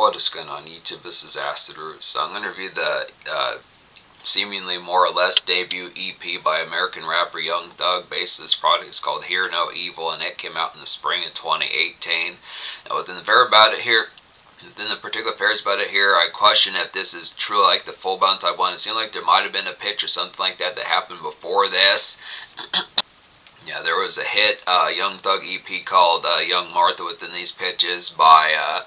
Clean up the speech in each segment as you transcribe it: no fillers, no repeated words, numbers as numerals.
What is going on YouTube? This is Acid Roof. So I'm going to review the seemingly more or less debut EP by American rapper Young Thug. Based this product is called Hear No Evil, and it came out in the spring of 2018. Now within the particular pairs about it here, I question if this is truly like the full bound type one. It seemed like there might have been a pitch or something like that that happened before this. Yeah, there was a hit Young Thug EP called Young Martha within these pitches by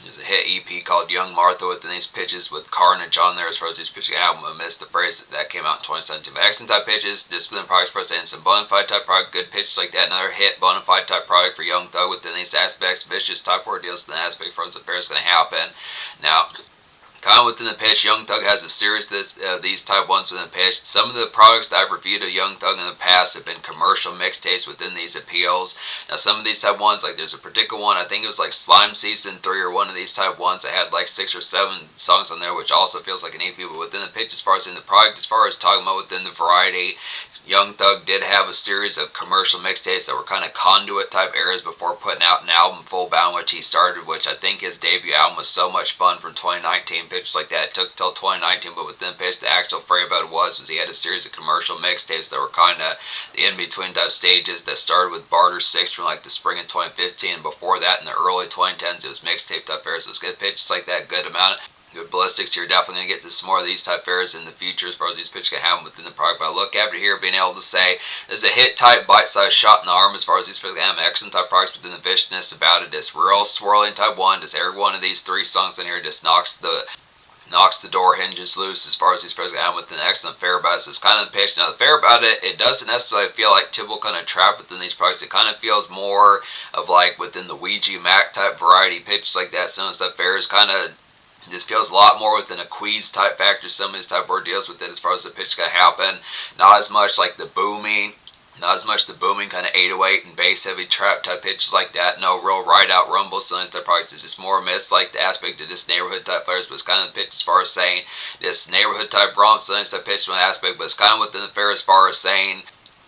there's a hit EP called Young Martha within these pitches with Carnage on there as far as these pitching album. I missed the phrase that came out in 2017. But excellent type pitches, disciplined products per se, and some bonafide type product, good pitches like that. Another hit bonafide type product for Young Thug within these aspects. Vicious type ordeals within the aspect for the pair is going to happen. Now, kind of within the pitch, Young Thug has a series of these type ones within the pitch. Some of the products that I've reviewed of Young Thug in the past have been commercial mixtapes within these appeals. Now some of these type ones, like there's a particular one, I think it was like Slime Season 3 or one of these type ones that had like 6 or 7 songs on there, which also feels like an EP, but within the pitch as far as in the product, as far as talking about within the variety, Young Thug did have a series of commercial mixtapes that were kind of conduit type eras before putting out an album full bound, which he started, which I think his debut album was so much fun from 2019. Pitches like that. It took till 2019, but within pitch, the actual phrase about it was he had a series of commercial mixtapes that were kind of the in-between type stages that started with Barter 6 from like the spring of 2015, and before that in the early 2010s, it was mixtape type fairs. So it's good pitches like that, good amount. Good ballistics here. Definitely going to get to some more of these type fairs in the future as far as these pitches can happen within the product. But I look after here being able to say there's a hit type bite-sized shot in the arm as far as these pitches can happen. Excellent type products, but then the viciousness about it is real swirling type one. Just every one of these 3 songs in here just knocks the door hinges loose as far as these pairs go with an excellent fair about it. So it's kind of the pitch. Now the fair about it, it doesn't necessarily feel like typical kind of trap within these products. It kind of feels more of like within the Ouija Mac type variety pitches like that. Some of the stuff fair is kind of just feels a lot more within a Queez type factor. Some of these type ordeals with it as far as the pitch can happen. Not as much like the booming. Not as much the booming kind of 808 and bass heavy trap type pitches like that. No real ride out rumble signs type products. It's just more amidst like the aspect of this neighborhood type players, but it's kind of the pitch as far as saying this neighborhood type romp signs type pitch from the aspect, but it's kind of within the fair as far as saying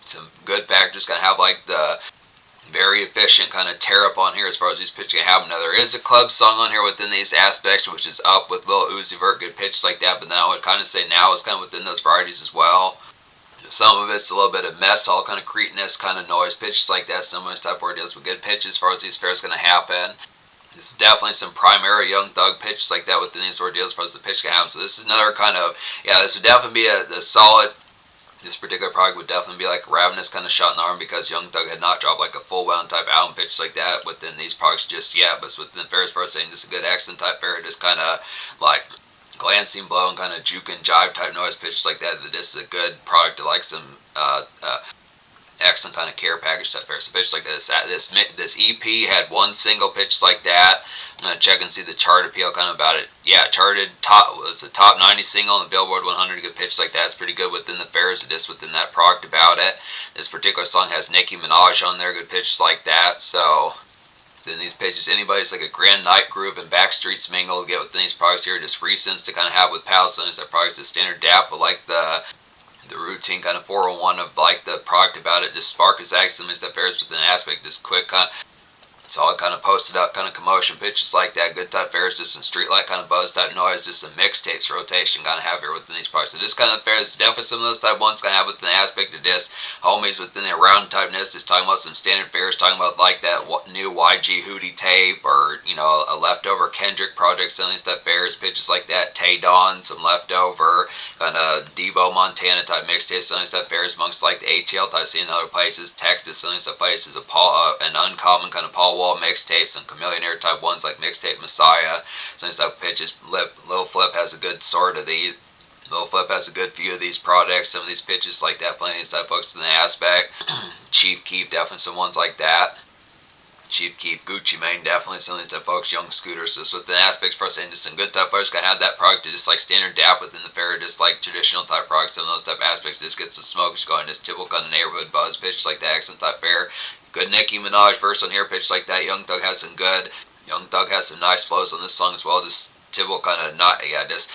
some good factors kind of have like the very efficient kind of tear up on here as far as these pitches can happen. Now there is a club song on here within these aspects, which is Up with Lil Uzi Vert, good pitches like that, but then I would kind of say now it's kind of within those varieties as well. Some of it's a little bit of mess hall kind of cretiness kind of noise pitches like that. Some of those type of ordeals with good pitches as far as these fairs going to happen. There's definitely some primary Young Thug pitches like that within these ordeals as far as the pitch can happen. So this is another kind of, yeah, this would definitely be a solid, this particular product would definitely be like a ravenous kind of shot in the arm because Young Thug had not dropped like a full bound type album pitch like that within these products just yet. But within the fair as far as saying this is a good accent type fair, just kind of like glancing blow and kind of juke and jive type noise pitches like that. This is a good product to like some excellent kind of care package type fair. So pitches like this EP had 1 single pitch like that. I'm gonna check and see the chart appeal kind of about it. Yeah, charted top was the top 90 single on the Billboard 100. Good pitch like that. It's pretty good within the fairs. Just within that product about it. This particular song has Nicki Minaj on there. Good pitches like that. So then these pitches, anybody's like a Grand Night Groove and Backstreets mingle to get within these products here. Just recents to kind of have with Palestine as their products, the standard DAP, but like the routine kind of 401 of like the product about it. Just spark is excellent stuff fairs within the aspect. Just quick kind of, it's all kind of posted up kind of commotion pitches like that. Good type fairs, just some streetlight kind of buzz type noise, just some mixtapes rotation kind of have here within these products. So this kind of fairs, definitely some of those type ones kind of have within the aspect of this homies within the round typeness. Just talking about some standard fairs, talking about like that new YG Hootie tape or you know a leftover Kendrick project, some of these type fairs, pitches like that. Tay Dawn, some leftover kind of Debo Montana type mixtapes, some of these type fairs amongst like the ATL type scene in other places. Texas, some of these type places. An uncommon kind of Paul Wall mixtapes and Chameleonaire type ones like Mixtape Messiah. Some of these type pitches. Lil Flip has a good sort of these. Lil Flip has a good few of these products. Some of these pitches like that. Plenty of these type folks in the aspect. Chief Keef, definitely some ones like that. Chief Keef, Gucci Mane, definitely some of these type folks, Young Scooter. So with the aspects for us saying just some good type folks can have that product just like standard DAP within the fair, just like traditional type products. Some of those type aspects just gets the smokes going, just typical kind of neighborhood buzz pitch like the accent type fair. Good Nicki Minaj verse on here, pitch like that. Young Thug has some nice flows on this song as well. Just typical kind of not, yeah, just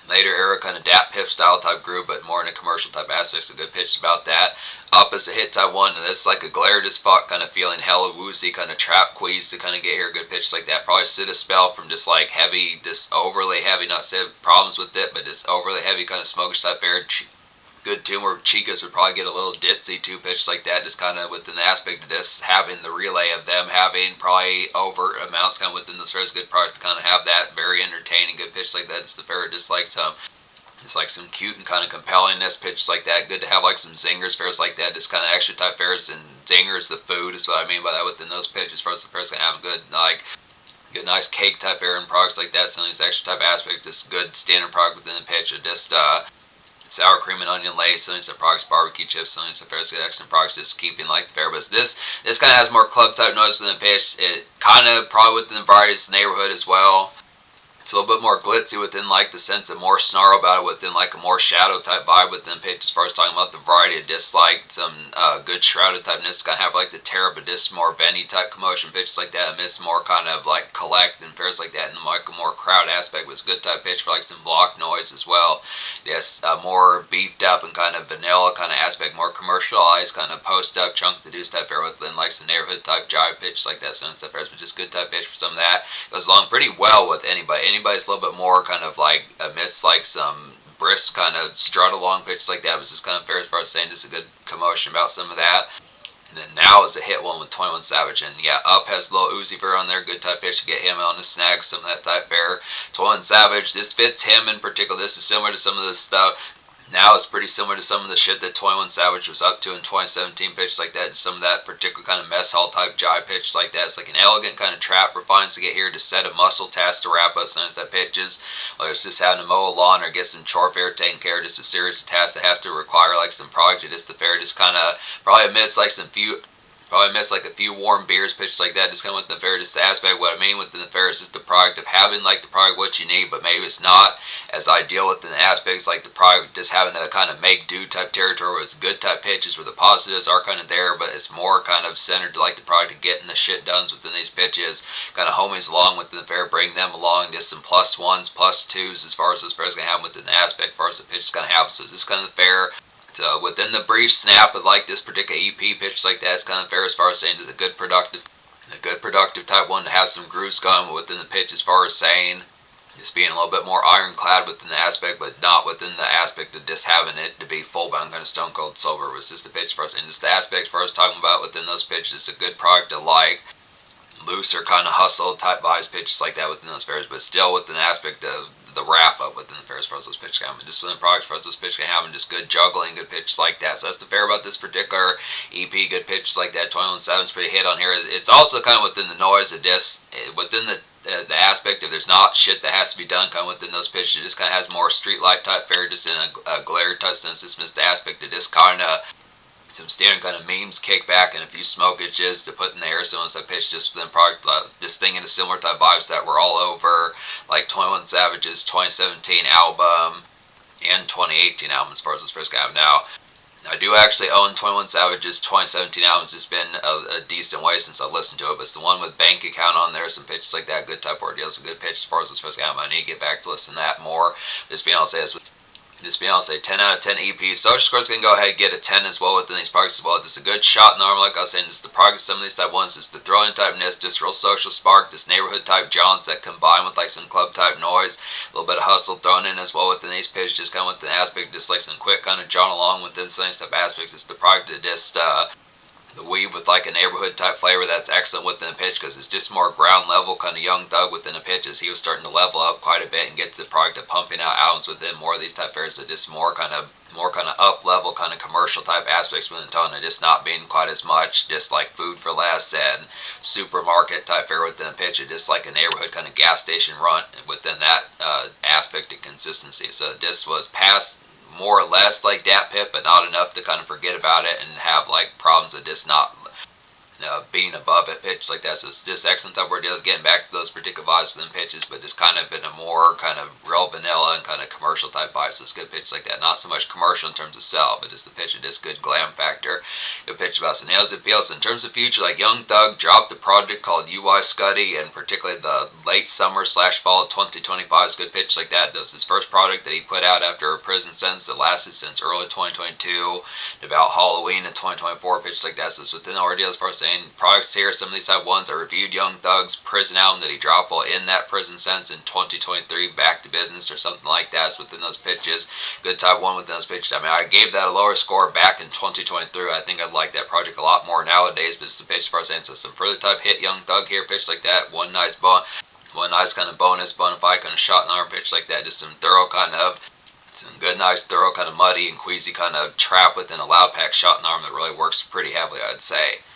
later era kind of Dat Piff style type groove, but more in a commercial type aspect. So good pitch about that. Up is a hit type one, and it's like a glared as fuck kind of feeling, hella woozy, kind of trap queeze to kind of get here. Good pitch like that. Probably sit a spell from just like heavy, this overly heavy, not say problems with it, but just overly heavy kind of smokish type air. Good tune where Chicas would probably get a little ditzy two pitch like that, just kind of within the aspect of this having the relay of them having probably over amounts kind of within the fair's good products to kind of have that very entertaining good pitch like that. Just the fair just like some. It's like some cute and kind of compellingness pitches like that. Good to have like some zingers, fairs like that. Just kind of extra type fairs and zingers. The food is what I mean by that within those pitches. As far as the fairs can have a good like good nice cake type air and products like that. Some of these extra type aspects. Just good standard product within the pitch. Or just sour cream and onion lace. Some of these products, barbecue chips. Some of these fairs good extra products. Just keeping like the fair. But this kind of has more club type noise within the pitch. It kind of probably within the various neighborhood as well. It's a little bit more glitzy within like the sense of more snarl about it within like a more shadow type vibe within pitch as far as talking about the variety of just like some good shrouded typeness. Kind of have like the terror but just more bendy type commotion pitches like that. Amidst more kind of like collect and fairs like that and like a more crowd aspect was good type pitch for like some block noise as well. Yes, more beefed up and kind of vanilla kind of aspect, more commercialized kind of post up chunk the deuce type fair within like some neighborhood type jive pitch like that. Some stuff fairs, but just good type pitch for some of that. Goes along pretty well with anybody. Anybody's a little bit more kind of like amidst like some brisk kind of strut along pitches like that was just kind of fair as far as saying just a good commotion about some of that. And then now is a hit one with 21 Savage. And yeah, Up has a little Uzi Vert on there. Good type pitch to get him on the snag, some of that type bear. 21 Savage, this fits him in particular. This is similar to some of this stuff. Now it's pretty similar to some of the shit that 21 Savage was up to in 2017 pitches like that. And some of that particular kind of mess hall type jive pitches like that. It's like an elegant kind of trap refines to get here to set a muscle task to wrap up some of that pitches. Whether it's just having to mow a lawn or get some chore fair taken care of, just a series of tasks that have to require like some product. Just the fair just kind of probably amidst like some few. Probably miss like a few warm beers, pitches like that. Just kind of with the fair, just the aspect. What I mean within the fair is just the product of having like the product what you need, but maybe it's not as ideal within the aspects like the product just having to kind of make do type territory where it's good type pitches where the positives are kind of there, but it's more kind of centered to like the product of getting the shit done within these pitches. Kind of homies along within the fair, bring them along, just some plus ones, plus twos as far as those fairs gonna have within the aspect, as far as the pitch is gonna have. So this kind of the fair. So within the brief snap of like this particular EP pitch like that, it's kind of fair as far as saying it's a good productive type one to have some grooves going within the pitch as far as saying just being a little bit more ironclad within the aspect, but not within the aspect of just having it to be full bound kind of stone cold silver. It was just the pitch as far as and just the aspect as far as talking about within those pitches. It's a good product to like looser kind of hustle type vibes pitches like that within those fairs, but still within the aspect of the wrap up within the fair as far as those pitches can happen. Just within the products as far as those pitches can happen, just good juggling, good pitches like that. So that's the fair about this particular EP, good pitches like that. 21-7's pretty hit on here. It's also kind of within the noise of this, within the aspect of there's not shit that has to be done kind of within those pitches. It just kind of has more street light type fair, just in a glare type sense. This missed the aspect of this kind of some standard kind of memes kick back and a few smokages to put in the air. Some of that pitch just within product, this thing into similar type vibes that were all over like 21 Savage's 2017 album and 2018 album as far as this first guy now. I do actually own 21 Savage's 2017 album. It's just been a decent way since I listened to it, but it's the one with bank account on there, some pitches like that, good type ordeals, some good pitches as far as this first album. I need to get back to listen to that more. Just being able to say this with just being able to say 10 out of 10 EP. Social Score's going to go ahead and get a 10 as well within these products as well. Just a good shot normal, like I was saying. Just the product, some of these type ones, just the throw-in typeness, just real social spark, just neighborhood type jaunts that combine with like some club type noise. A little bit of hustle thrown in as well within these pitches, just kind of with the aspect, just like some quick kind of jaunt along within some of these type aspects. Just the product that just, the weave with like a neighborhood type flavor that's excellent within the pitch because it's just more ground level kind of young thug within the pitches. He was starting to level up quite a bit and get to the product of pumping out albums within more of these type fairs that just more kind of up level kind of commercial type aspects within the tone and just not being quite as much just like food for less and supermarket type fare within the pitch. It just like a neighborhood kind of gas station run within that aspect of consistency. So this was past more or less like Dat Pip, but not enough to kind of forget about it and have like problems of just not being above it, pitch like that. So it's just excellent type where it is getting back to those particular vibes for them pitches, but just kind of in a more kind of real vanilla and kind of commercial type vibe. So it's good pitch like that. Not so much commercial in terms of sell, but just the pitch and just good glam factor. Good pitch about some nails it feels. In terms of future, like Young Thug dropped a project called UI Scuddy, and particularly the late summer / fall of 2025 is good pitch like that. That was his first project that he put out after a prison sentence that lasted since early 2022 about Halloween in 2024, pitch like that. So it's within the ordeal as far as saying products here. Some of these have ones. I reviewed Young Thug's prison album that he dropped while in that prison sentence in 2023, Back to Business or something like that. It's within those pitches. Good type one within those pitches. I mean, I gave that a lower score back in 2023. I think I'd like that project a lot more nowadays, but it's the pitch as far as saying. So some further type hit Young Thug here, pitch like that. One nice kind of bonus, bona fide kind of shot in arm pitch like that. Just some thorough kind of some good, nice, thorough, kind of muddy and queasy kind of trap within a loud pack shot in the arm that really works pretty heavily, I'd say.